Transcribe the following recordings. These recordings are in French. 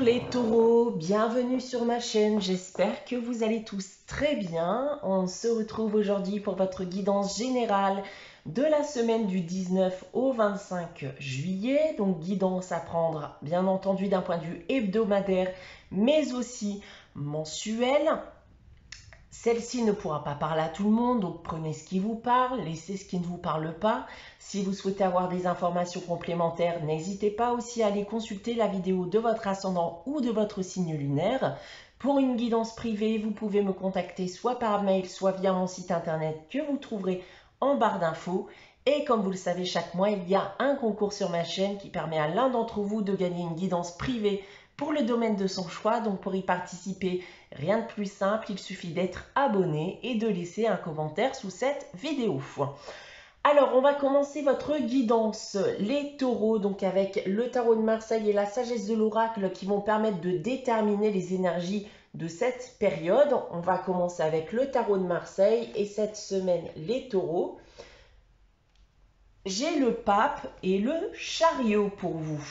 les taureaux, bienvenue sur ma chaîne, j'espère que vous allez tous très bien. On se retrouve aujourd'hui pour votre guidance générale de la semaine du 19 au 25 juillet. Donc guidance à prendre bien entendu d'un point de vue hebdomadaire mais aussi mensuel. Celle-ci ne pourra pas parler à tout le monde, donc prenez ce qui vous parle, laissez ce qui ne vous parle pas. Si vous souhaitez avoir des informations complémentaires, n'hésitez pas aussi à aller consulter la vidéo de votre ascendant ou de votre signe lunaire. Pour une guidance privée, vous pouvez me contacter soit par mail, soit via mon site internet que vous trouverez en barre d'infos. Et comme vous le savez, chaque mois, il y a un concours sur ma chaîne qui permet à l'un d'entre vous de gagner une guidance privée pour le domaine de son choix. Donc pour y participer, rien de plus simple, il suffit d'être abonné et de laisser un commentaire sous cette vidéo. Alors on va commencer votre guidance, les taureaux, donc avec le tarot de Marseille et la sagesse de l'oracle qui vont permettre de déterminer les énergies de cette période. On va commencer avec le tarot de Marseille et cette semaine les taureaux. J'ai le pape et le chariot pour vous.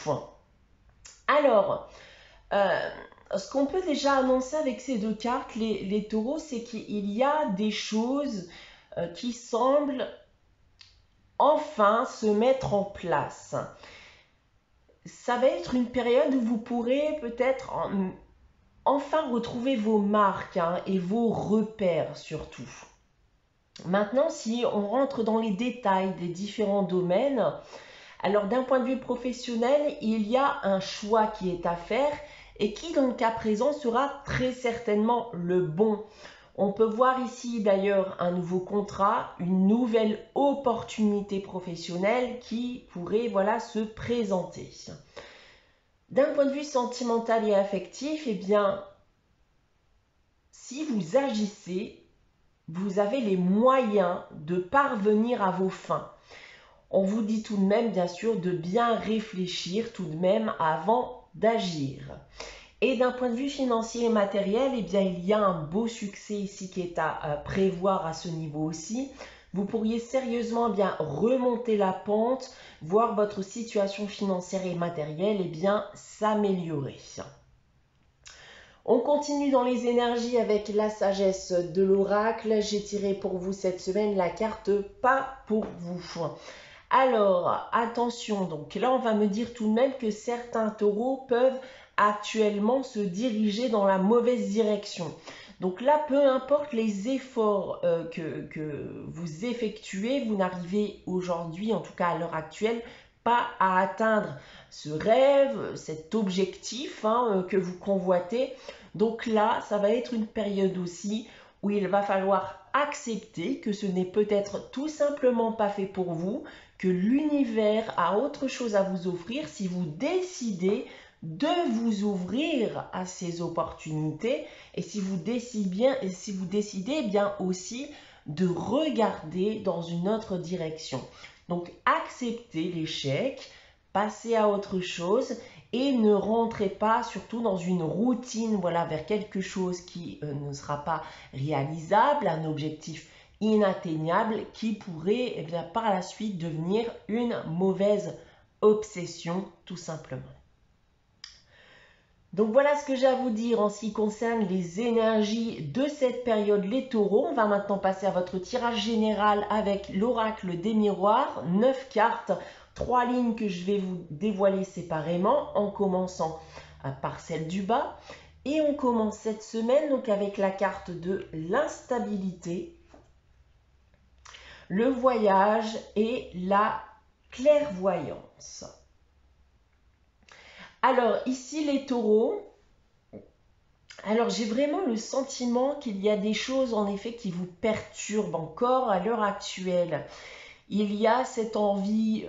Alors, ce qu'on peut déjà annoncer avec ces deux cartes, les taureaux, c'est qu'il y a des choses qui semblent enfin se mettre en place. Ça va être une période où vous pourrez peut-être enfin retrouver vos marques et vos repères surtout. Maintenant, si on rentre dans les détails des différents domaines, alors d'un point de vue professionnel, il y a un choix qui est à faire et qui dans le cas présent sera très certainement le bon. On peut voir ici d'ailleurs un nouveau contrat, une nouvelle opportunité professionnelle qui pourrait se présenter. D'un point de vue sentimental et affectif, eh bien, si vous agissez, vous avez les moyens de parvenir à vos fins. On vous dit tout de même, bien sûr, de bien réfléchir tout de même avant d'agir. Et d'un point de vue financier et matériel, eh bien, il y a un beau succès ici qui est à prévoir à ce niveau aussi. Vous pourriez sérieusement bien remonter la pente, voir votre situation financière et matérielle s'améliorer. On continue dans les énergies avec la sagesse de l'oracle. J'ai tiré pour vous cette semaine la carte pas pour vous. Alors, attention, donc là on va me dire tout de même que certains taureaux peuvent actuellement se diriger dans la mauvaise direction. Donc là, peu importe les efforts que vous effectuez, vous n'arrivez aujourd'hui, en tout cas à l'heure actuelle, pas à atteindre ce rêve, cet objectif que vous convoitez. Donc là, ça va être une période aussi où il va falloir accepter que ce n'est peut-être tout simplement pas fait pour vous, que l'univers a autre chose à vous offrir si vous décidez de vous ouvrir à ces opportunités et si vous décidez bien aussi de regarder dans une autre direction. Donc acceptez l'échec, passez à autre chose et ne rentrez pas surtout dans une routine vers quelque chose qui ne sera pas réalisable, un objectif inatteignable qui pourrait par la suite devenir une mauvaise obsession tout simplement. Donc voilà ce que j'ai à vous dire en ce qui concerne les énergies de cette période, les taureaux. On va maintenant passer à votre tirage général avec l'oracle des miroirs, 9 cartes, 3 lignes que je vais vous dévoiler séparément en commençant par celle du bas. Et on commence cette semaine donc avec la carte de l'instabilité, le voyage et la clairvoyance. Alors ici les taureaux, alors j'ai vraiment le sentiment qu'il y a des choses en effet qui vous perturbent encore à l'heure actuelle. Il y a cette envie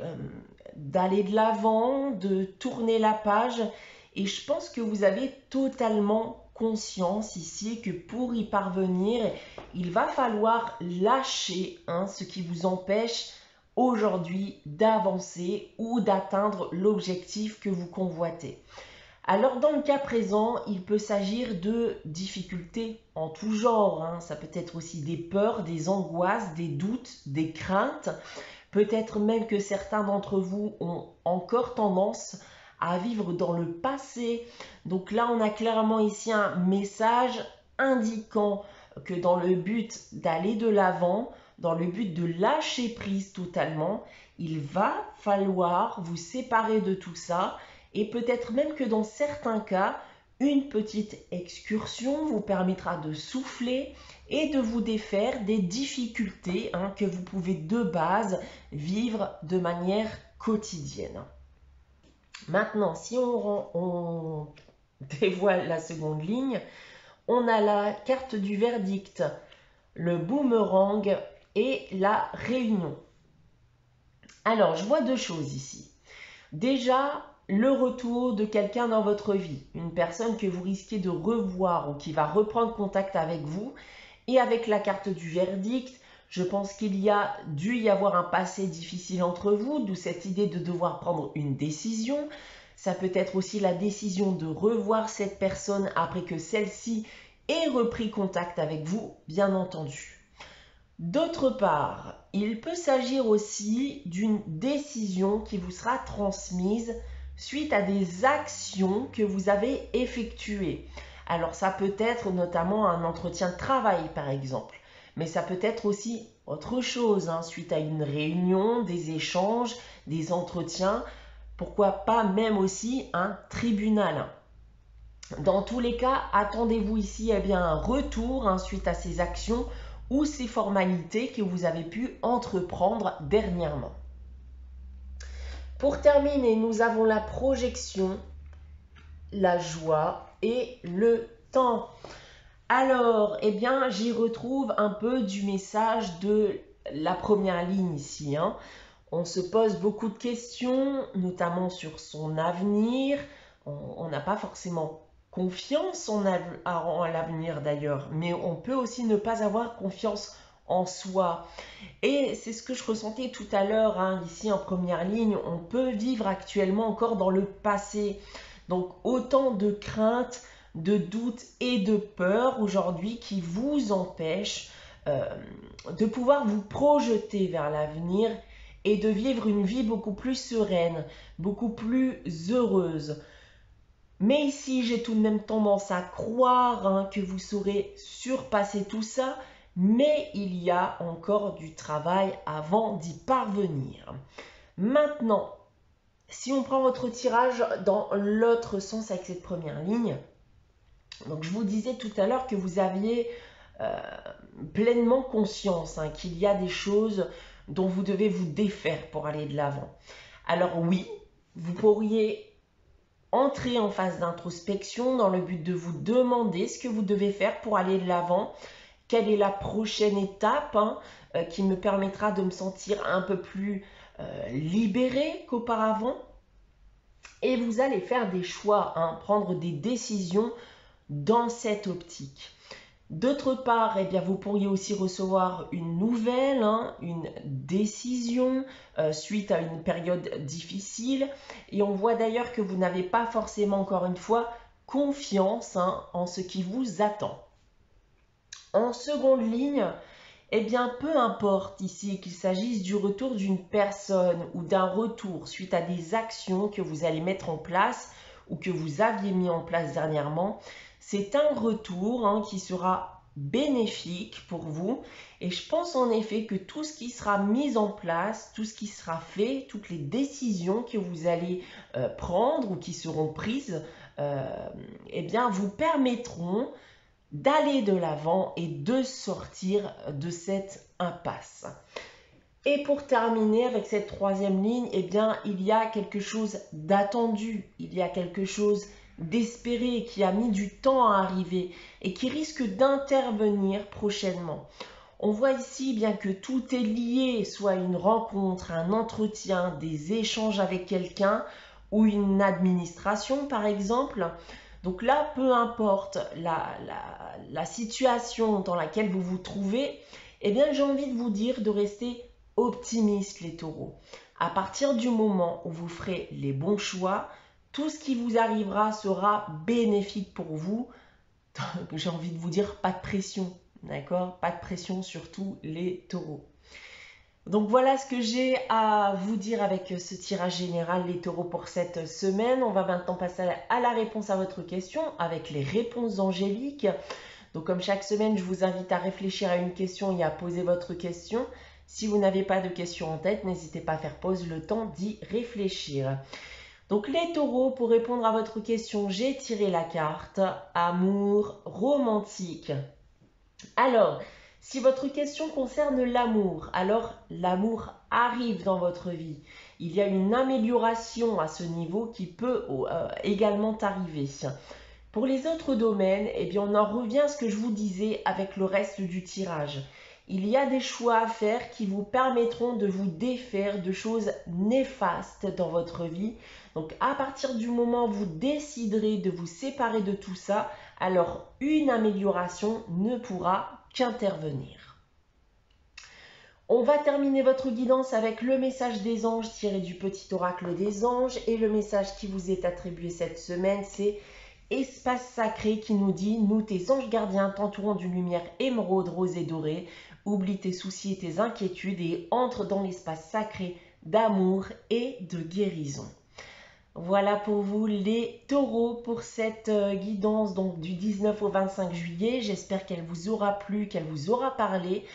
d'aller de l'avant, de tourner la page et je pense que vous avez totalement conscience ici que pour y parvenir, il va falloir lâcher ce qui vous empêche aujourd'hui d'avancer ou d'atteindre l'objectif que vous convoitez. Alors dans le cas présent, il peut s'agir de difficultés en tout genre. Ça peut être aussi des peurs, des angoisses, des doutes, des craintes. Peut-être même que certains d'entre vous ont encore tendance à vivre dans le passé. Donc là, on a clairement ici un message indiquant que dans le but d'aller de l'avant, dans le but de lâcher prise totalement, il va falloir vous séparer de tout ça et peut-être même que dans certains cas, une petite excursion vous permettra de souffler et de vous défaire des difficultés que vous pouvez de base vivre de manière quotidienne. Maintenant, si on dévoile la seconde ligne, on a la carte du verdict, le boomerang et la réunion. Alors, je vois deux choses ici. Déjà, le retour de quelqu'un dans votre vie, une personne que vous risquez de revoir ou qui va reprendre contact avec vous. Et avec la carte du verdict, je pense qu'il y a dû y avoir un passé difficile entre vous, d'où cette idée de devoir prendre une décision. Ça peut être aussi la décision de revoir cette personne après que celle-ci ait repris contact avec vous, bien entendu. D'autre part, il peut s'agir aussi d'une décision qui vous sera transmise suite à des actions que vous avez effectuées. Alors ça peut être notamment un entretien de travail par exemple, mais ça peut être aussi autre chose, suite à une réunion, des échanges, des entretiens, pourquoi pas même aussi un tribunal. Dans tous les cas, attendez-vous ici un retour suite à ces actions ou ces formalités que vous avez pu entreprendre dernièrement. Pour terminer, nous avons la projection, la joie et le temps. Alors, j'y retrouve un peu du message de la première ligne ici. On se pose beaucoup de questions, notamment sur son avenir. On n'a pas forcément confiance en l'avenir d'ailleurs, mais on peut aussi ne pas avoir confiance en soi. Et c'est ce que je ressentais tout à l'heure, ici en première ligne. On peut vivre actuellement encore dans le passé. Donc autant de craintes, de doutes et de peurs aujourd'hui qui vous empêchent de pouvoir vous projeter vers l'avenir et de vivre une vie beaucoup plus sereine, beaucoup plus heureuse. Mais ici, j'ai tout de même tendance à croire que vous saurez surpasser tout ça, mais il y a encore du travail avant d'y parvenir. Maintenant, si on prend votre tirage dans l'autre sens avec cette première ligne, donc je vous disais tout à l'heure que vous aviez pleinement conscience qu'il y a des choses dont vous devez vous défaire pour aller de l'avant. Alors oui, vous pourriez entrer en phase d'introspection dans le but de vous demander ce que vous devez faire pour aller de l'avant, quelle est la prochaine étape qui me permettra de me sentir un peu plus libéré qu'auparavant. Et vous allez faire des choix, prendre des décisions dans cette optique. D'autre part, vous pourriez aussi recevoir une nouvelle, une décision suite à une période difficile. Et on voit d'ailleurs que vous n'avez pas forcément, encore une fois, confiance en ce qui vous attend. En seconde ligne, peu importe ici qu'il s'agisse du retour d'une personne ou d'un retour suite à des actions que vous allez mettre en place ou que vous aviez mis en place dernièrement, c'est un retour qui sera bénéfique pour vous. Et je pense en effet que tout ce qui sera mis en place, tout ce qui sera fait, toutes les décisions que vous allez prendre ou qui seront prises, vous permettront d'aller de l'avant et de sortir de cette impasse. Et pour terminer avec cette troisième ligne, il y a quelque chose d'attendu, il y a quelque chose d'espéré qui a mis du temps à arriver et qui risque d'intervenir prochainement. On voit ici bien que tout est lié, soit une rencontre, un entretien, des échanges avec quelqu'un ou une administration par exemple. Donc là, peu importe la situation dans laquelle vous vous trouvez, j'ai envie de vous dire de rester optimiste les taureaux. À partir du moment où vous ferez les bons choix, tout ce qui vous arrivera sera bénéfique pour vous. J'ai envie de vous dire pas de pression, d'accord ? Pas de pression sur tous les taureaux. Donc voilà ce que j'ai à vous dire avec ce tirage général les taureaux pour cette semaine. On va maintenant passer à la réponse à votre question avec les réponses angéliques. Donc comme chaque semaine, je vous invite à réfléchir à une question et à poser votre question. Si vous n'avez pas de question en tête, n'hésitez pas à faire pause le temps d'y réfléchir. Donc les taureaux, pour répondre à votre question, j'ai tiré la carte amour romantique. Alors, si votre question concerne l'amour, alors l'amour arrive dans votre vie. Il y a une amélioration à ce niveau qui peut également arriver. Pour les autres domaines, eh bien, on en revient à ce que je vous disais avec le reste du tirage. Il y a des choix à faire qui vous permettront de vous défaire de choses néfastes dans votre vie. Donc à partir du moment où vous déciderez de vous séparer de tout ça, alors une amélioration ne pourra qu'intervenir. On va terminer votre guidance avec le message des anges tiré du petit oracle des anges. Et le message qui vous est attribué cette semaine, c'est Espace sacré qui nous dit « Nous, tes anges gardiens, t'entourons d'une lumière émeraude, rose et dorée. Oublie tes soucis et tes inquiétudes et entre dans l'espace sacré d'amour et de guérison. » Voilà pour vous les taureaux pour cette guidance donc du 19 au 25 juillet. J'espère qu'elle vous aura plu, qu'elle vous aura parlé.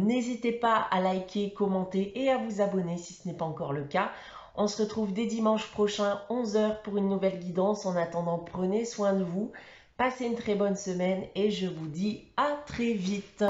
N'hésitez pas à liker, commenter et à vous abonner si ce n'est pas encore le cas. On se retrouve dès dimanche prochain 11 h pour une nouvelle guidance. En attendant, prenez soin de vous. Passez une très bonne semaine et je vous dis à très vite.